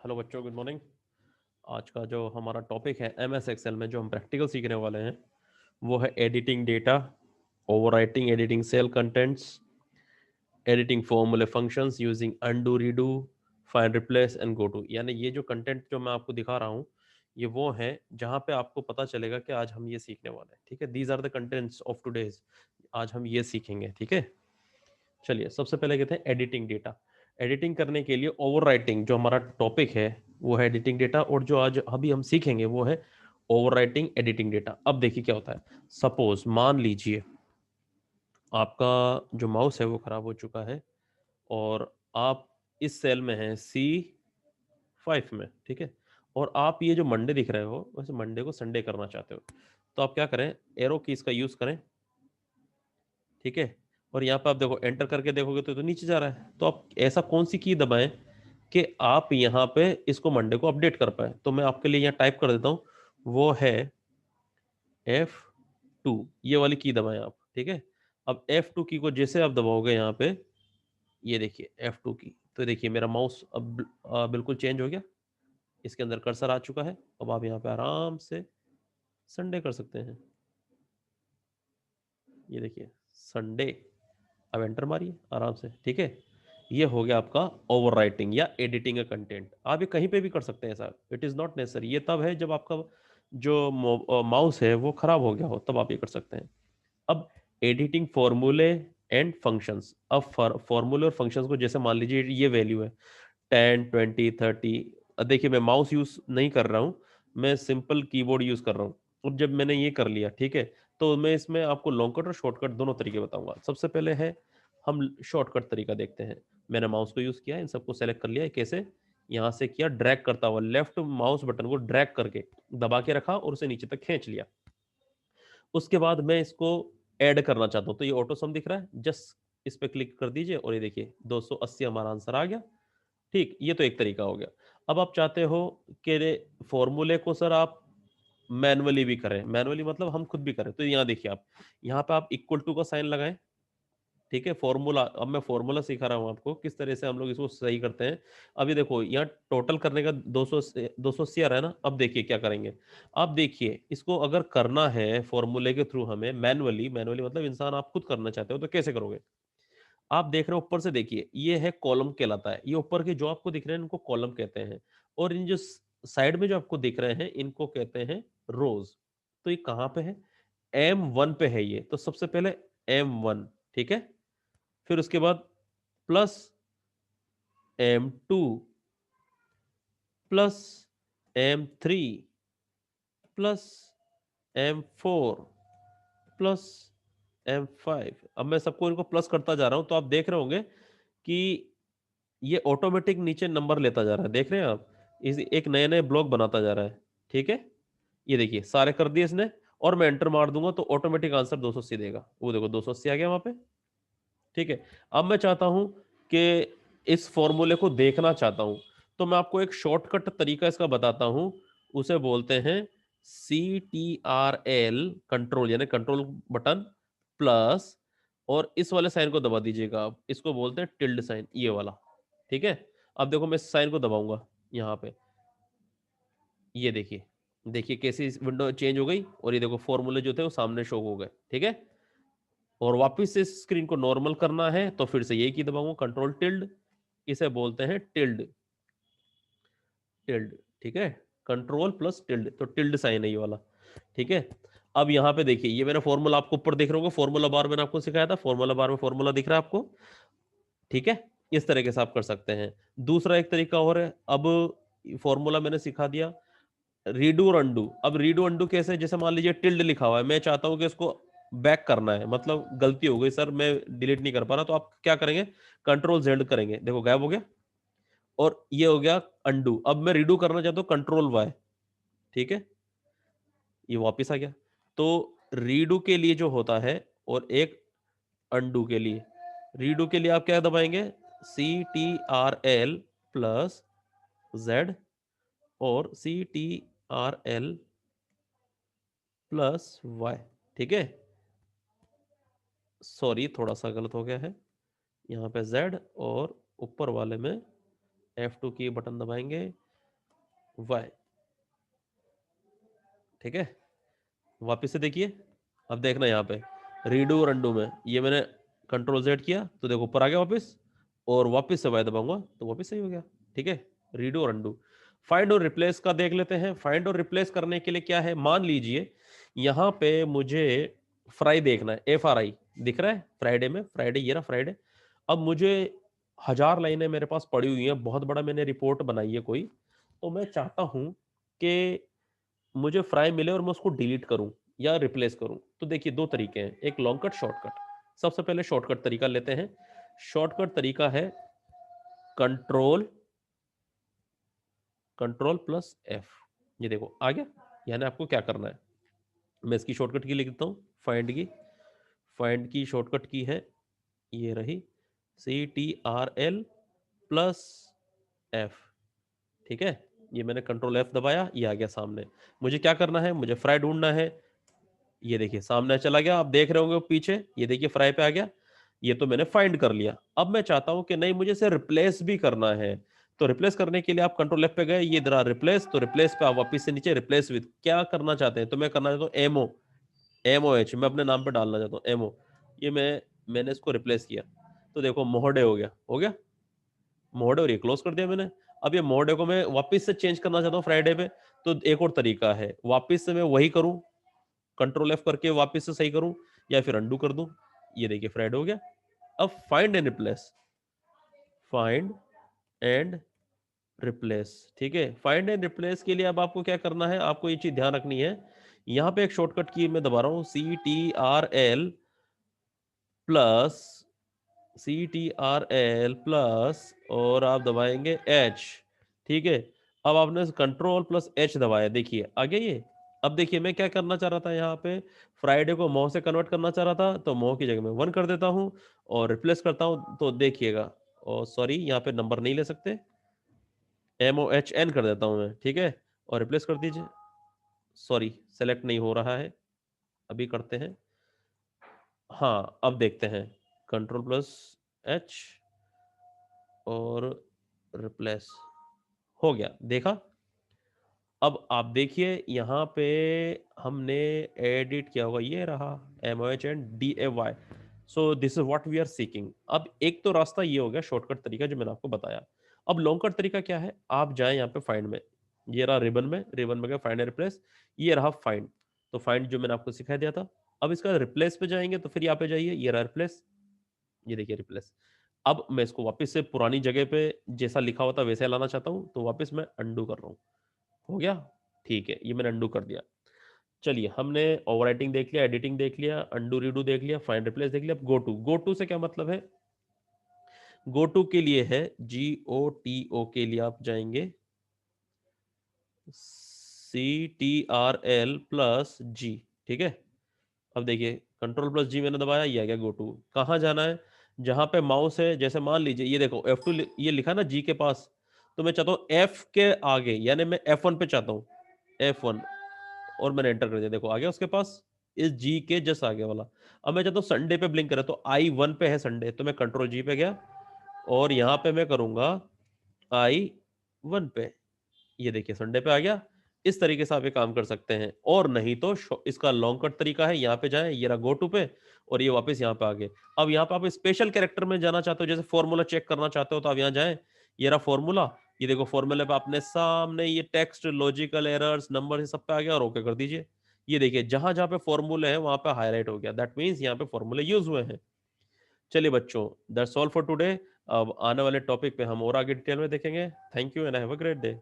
Hello बच्चों, good morning. आज का जो हमारा टॉपिक है एमएस एक्सेल में जो हम प्रैक्टिकल सीखने वाले हैं वो है editing data, overwriting editing cell contents, editing फॉर्मूले functions using undo redo find replace and go to. यानी ये जो कंटेंट जो मैं आपको दिखा रहा हूँ ये वो है जहाँ पे आपको पता चलेगा कि आज हम ये सीखने वाले हैं। ठीक है, these are the contents of today's. आज हम ये सीखेंगे। ठीक है, चलिए सबसे पहले कहते हैं एडिटिंग डेटा। एडिटिंग करने के लिए ओवरराइटिंग जो हमारा टॉपिक है वो है एडिटिंग डेटा, और जो आज अभी हम सीखेंगे वो है ओवरराइटिंग एडिटिंग डेटा। अब देखिए क्या होता है। सपोज मान लीजिए आपका जो माउस है वो खराब हो चुका है और आप इस सेल में हैं C5 में। ठीक है, और आप ये जो मंडे दिख रहे हो वैसे मंडे को संडे करना चाहते हो, तो आप क्या करें, एरो कीज का यूज करें। ठीक है, और यहाँ पे आप देखो एंटर करके देखोगे तो नीचे जा रहा है, तो आप ऐसा कौन सी की दबाएं कि आप यहाँ पे इसको मंडे को अपडेट कर पाए। तो मैं आपके लिए यहाँ टाइप कर देता हूँ, वो है F2। ये वाली की दबाएं आप। ठीक है, अब F2 की को जैसे आप दबाओगे यहाँ पे, ये देखिए F2 की, तो देखिए मेरा माउस अब बिल्कुल चेंज हो गया, इसके अंदर कर्सर आ चुका है। अब आप यहाँ पे आराम से संडे कर सकते हैं। ये देखिए संडे, अब एंटर मारिए आराम से। ठीक है, ये हो गया आपका ओवरराइटिंग या एडिटिंग का कंटेंट। आप ये कहीं पे भी कर सकते हैं sir, it is not necessary. ये तब है जब आपका जो माउस है वो खराब हो गया हो, तब आप ये कर सकते हैं। अब एडिटिंग फॉर्मूले एंड फंक्शंस। अब फॉर्मूले और फंक्शंस को जैसे मान लीजिए ये वैल्यू है 10 20 30। अब देखिए मैं माउस यूज नहीं कर रहा हूँ, मैं सिंपल कीबोर्ड यूज कर रहा हूँ। अब जब मैंने ये कर लिया, ठीक है, तो मैं इसमें आपको लॉन्ग कट और शॉर्टकट दोनों तरीके बताऊंगा। सबसे पहले है हम शॉर्टकट तरीका देखते हैं। मैंने माउस को यूज किया, इन सबको सेलेक्ट कर लिया। कैसे, यहाँ से किया ड्रैग करता हुआ, लेफ्ट माउस बटन को ड्रैग करके दबा के रखा और उसे नीचे तक खींच लिया। उसके बाद मैं इसको ऐड करना चाहता हूँ, तो ये ऑटो सम दिख रहा है, जस्ट इस पे क्लिक कर दीजिए और ये देखिए 280 हमारा आंसर आ गया। ठीक, ये तो एक तरीका हो गया। अब आप चाहते हो कि फॉर्मूले को सर आप मैनुअली भी करें, मैनुअली मतलब हम खुद भी करें, तो यहाँ देखिए आप यहाँ पे आप इक्वल टू का साइन लगाएं। ठीक है, फॉर्मूला, अब मैं फॉर्मूला सिखा रहा हूं आपको किस तरह से हम लोग इसको सही करते हैं। अभी देखो यहाँ टोटल करने का 280 आ रहा है ना। अब देखिए क्या करेंगे। अब देखिए इसको अगर करना है फॉर्मूले के थ्रू हमें मैनुअली, मैनुअली मतलब इंसान आप खुद करना चाहते हो तो कैसे करोगे। आप देख रहे हो ऊपर से, देखिए ये है कॉलम कहलाता है, ये ऊपर के जो आपको दिख रहे हैं इनको कॉलम कहते हैं, और इन जो साइड में जो आपको दिख रहे हैं इनको कहते हैं रोज। तो ये कहाँ पे है, M1 पे है ये, तो सबसे पहले M1। ठीक है, फिर उसके बाद plus M2 plus M3 plus M4 plus M5। अब मैं सबको इनको प्लस करता जा रहा हूं, तो आप देख रहे होंगे कि ये ऑटोमेटिक नीचे नंबर लेता जा रहा है। देख रहे हैं आप, इस एक नए नए ब्लॉक बनाता जा रहा है। ठीक है, ये देखिए सारे कर दिए इसने, और मैं एंटर मार दूंगा तो ऑटोमेटिक आंसर 280 देगा। वो देखो 280 आ गया वहां पे। ठीक है, अब मैं चाहता हूं कि इस फॉर्मूले को देखना चाहता हूं, तो मैं आपको एक शॉर्टकट तरीका इसका बताता हूं। उसे बोलते हैं CTRL, कंट्रोल यानी कंट्रोल बटन प्लस, और इस वाले साइन को दबा दीजिएगा आप, इसको बोलते हैं टिल्ड साइन, ये वाला। ठीक है, अब देखो मैं इस साइन को दबाऊंगा यहाँ पे, ये देखिए, देखिए कैसी विंडो चेंज हो गई, और ये देखो फॉर्मूले जो थे वो सामने शो हो गए। ठीक है, और वापस से स्क्रीन को नॉर्मल करना है तो फिर से यही की दबाऊंगा, कंट्रोल टिल्ड, इसे बोलते हैं टिल्ड, टिल्ड। ठीक है, कंट्रोल प्लस टिल्ड, तो टिल्ड साइन है ये वाला। ठीक है, अब यहाँ पे देखिए ये मेरा फॉर्मूला आपको ऊपर देख रहे होगा, फॉर्मूला बार मैंने आपको सिखाया था, फॉर्मूला बार में फॉर्मूला दिख रहा है आपको। ठीक है, इस तरीके से आप कर सकते हैं। दूसरा एक तरीका और है, अब फॉर्मूला मैंने सिखा दिया, रीडू और अंडू। अब रीडू अंडू कैसे, जैसे मान लीजिए टिल्ड लिखा हुआ है, मैं चाहता हूं कि इसको बैक करना है, मतलब गलती हो गई सर मैं डिलीट नहीं कर पा रहा, तो आप क्या करेंगे, कंट्रोल जेड करेंगे, देखो गायब हो गया, और ये हो गया अंडू। अब मैं रीडू करना चाहता हूं, कंट्रोल वाई। ठीक है, ये वापिस आ गया। तो रीडू के लिए जो होता है, और एक अंडू के लिए, रीडू के लिए आप क्या दबाएंगे, CTRL प्लस जेड, और CTRL प्लस वाई। ठीक है, सॉरी थोड़ा सा गलत हो गया है, यहाँ पे Z, और ऊपर वाले में F2 की बटन दबाएंगे, वाई, ठीक है। वापस से देखिए, अब देखना यहाँ पे रीडू और अंडू में, ये मैंने कंट्रोल जेड किया तो देखो ऊपर आ गया वापस, और वापस से वाई दबाऊंगा तो वापस सही हो गया, ठीक है। रीडू और अंडू। फाइंड और रिप्लेस का देख लेते हैं। फाइंड और रिप्लेस करने के लिए क्या है, मान लीजिए यहाँ पे मुझे फ्राई देखना है, FRI दिख रहा है फ्राइडे में, फ्राइडे ये रहा फ्राइडे। अब मुझे 1000 लाइनें मेरे पास पड़ी हुई हैं, बहुत बड़ा मैंने रिपोर्ट बनाई है कोई, तो मैं चाहता हूं कि मुझे फ्राई मिले और मैं उसको डिलीट करूं या रिप्लेस करूं। तो देखिए दो तरीके हैं, एक लॉन्ग कट, शॉर्टकट। सबसे पहले शॉर्टकट तरीका लेते हैं। शॉर्टकट तरीका है कंट्रोल, कंट्रोल प्लस एफ। ये देखो आ गया। यानी आपको क्या करना है, मैं इसकी शॉर्टकट की लिख देता हूं, फाइंड की। फाइंड की शॉर्टकट की है, ये रही, CTRL प्लस एफ, ठीक है। ये मैंने कंट्रोल एफ दबाया, ये आ गया सामने। मुझे क्या करना है, मुझे फ्राई ढूंढना है। ये देखिए सामने चला गया, आप देख रहे होंगे पीछे, ये देखिए फ्राई पे आ गया। ये तो मैंने फाइंड कर लिया। अब मैं चाहता हूं कि नहीं, मुझे इसे रिप्लेस भी करना है। तो रिप्लेस करने के लिए आप कंट्रोल एफ पे गए, ये इधर रिप्लेस, तो रिप्लेस पे आप वापिस से नीचे रिप्लेस विद क्या करना चाहते हैं, तो मैं करना चाहता हूँ एमओ, MOH, मैं अपने नाम पे डालना चाहता हूँ एमओ। ये मैंने इसको रिप्लेस किया, तो देखो मोहडे हो गया, हो गया मोहडे, और ये क्लोज कर दिया मैंने। अब ये मोहडे को मैं वापिस से चेंज करना चाहता हूँ फ्राइडे पे, तो एक और तरीका है, वापिस से मैं वही करूं, कंट्रोल एफ करके वापस से सही करूं, या फिर अंडू कर दूं। ये देखिए फ्राइड हो गया। अब find and replace, find and replace, ठीक है। फाइंड एंड रिप्लेस के लिए अब आपको क्या करना है, आपको ये चीज ध्यान रखनी है। यहां पे एक शॉर्टकट की मैं दबा रहा हूं, CTRL प्लस, CTRL प्लस, और आप दबाएंगे H, ठीक है। अब आपने कंट्रोल प्लस H दबाया, देखिए आगे ये। अब देखिए मैं क्या करना चाह रहा था, यहाँ पे फ्राइडे को मोह से कन्वर्ट करना चाह रहा था, तो मोह की जगह में 1 कर देता हूं और रिप्लेस करता हूं, तो देखिएगा, और सॉरी यहाँ पे नंबर नहीं ले सकते, MOHN कर देता हूं मैं, ठीक है। और रिप्लेस कर दीजिए, सॉरी सेलेक्ट नहीं हो रहा है, अभी करते हैं। हाँ अब देखते हैं, कंट्रोल प्लस H और रिप्लेस, हो गया, देखा। अब आप देखिए यहाँ पे हमने एडिट किया होगा, ये रहा MOHNDAY। So this is what we are seeking. अब एक तो रास्ता ये हो गया शॉर्टकट तरीका जो मैंने आपको बताया। अब लॉन्ग कट तरीका क्या है, आप जाए यहाँ पे फाइंड में, ये रहा रिबन में, रिबन में गया फाइंड एंड रिप्लेस, ये रहा फाइंड। तो फाइंड जो मैंने आपको सिखा दिया था। अब इसका रिप्लेस पे जाएंगे, तो फिर यहाँ पे जाइए, ये रहा रिप्लेस, ये देखिए रिप्लेस। अब मैं इसको वापस से पुरानी जगह पे जैसा लिखा हुआ था वैसे लाना चाहता हूँ, तो वापस मैं अंडू कर रहा हूँ, हो गया, ठीक है। ये मैंने अंडू कर दिया। चलिए हमने ओवरराइटिंग देख लिया, एडिटिंग देख लिया, अंडू रीडू देख लिया, फाइंड रिप्लेस देख लिया। अब गो टू, गो टू से क्या मतलब है, गो टू के लिए है GOTO, के लिए आप जाएंगे CTRL प्लस G, ठीक है। अब देखिए कंट्रोल प्लस G मैंने दबाया, ये आ गया गो टू। कहाँ जाना है, जहां पे माउस है, जैसे मान लीजिए ये देखो F2 ये लिखा ना G के पास, तो मैं चाहता हूँ F के आगे, यानी मैं F1 पे चाहता हूँ, F1, और मैंने एंटर कर दिया, देखो आ गया उसके पास, इस G के जस्ट आगे वाला। अब मैं चाहता हूँ संडे पे ब्लिंक करे, तो I1 पे है संडे, तो मैं कंट्रोल G पे गया, और यहाँ पे मैं करूंगा I1 पे, ये देखिए संडे पे आ गया। इस तरीके से आप ये काम कर सकते हैं। और नहीं तो इसका लॉन्ग कट तरीका है, यहाँ पे जाएं, ये रहा गो टू पे, और ये वापस यहाँ पे आ गए। अब यहाँ पे आप स्पेशल कैरेक्टर में जाना चाहते हो, जैसे फॉर्मूला चेक करना चाहते हो, तो आप यहाँ जाएं, ये रहा फॉर्मूला, ये देखो फॉर्मूले पे आपने सामने ये टेक्स्ट, लॉजिकल एरर्स, नंबर, ये सब पे आ गया, और ओके कर दीजिए। ये देखिए जहां जहां पे फॉर्मूले हैं वहां पे हाईलाइट हो गया, दैट मीन्स यहाँ पे फॉर्मूले यूज हुए हैं। चलिए बच्चों, दैट्स ऑल फॉर टुडे। अब आने वाले टॉपिक पे हम और आगे डिटेल में देखेंगे। Thank you and have a great day.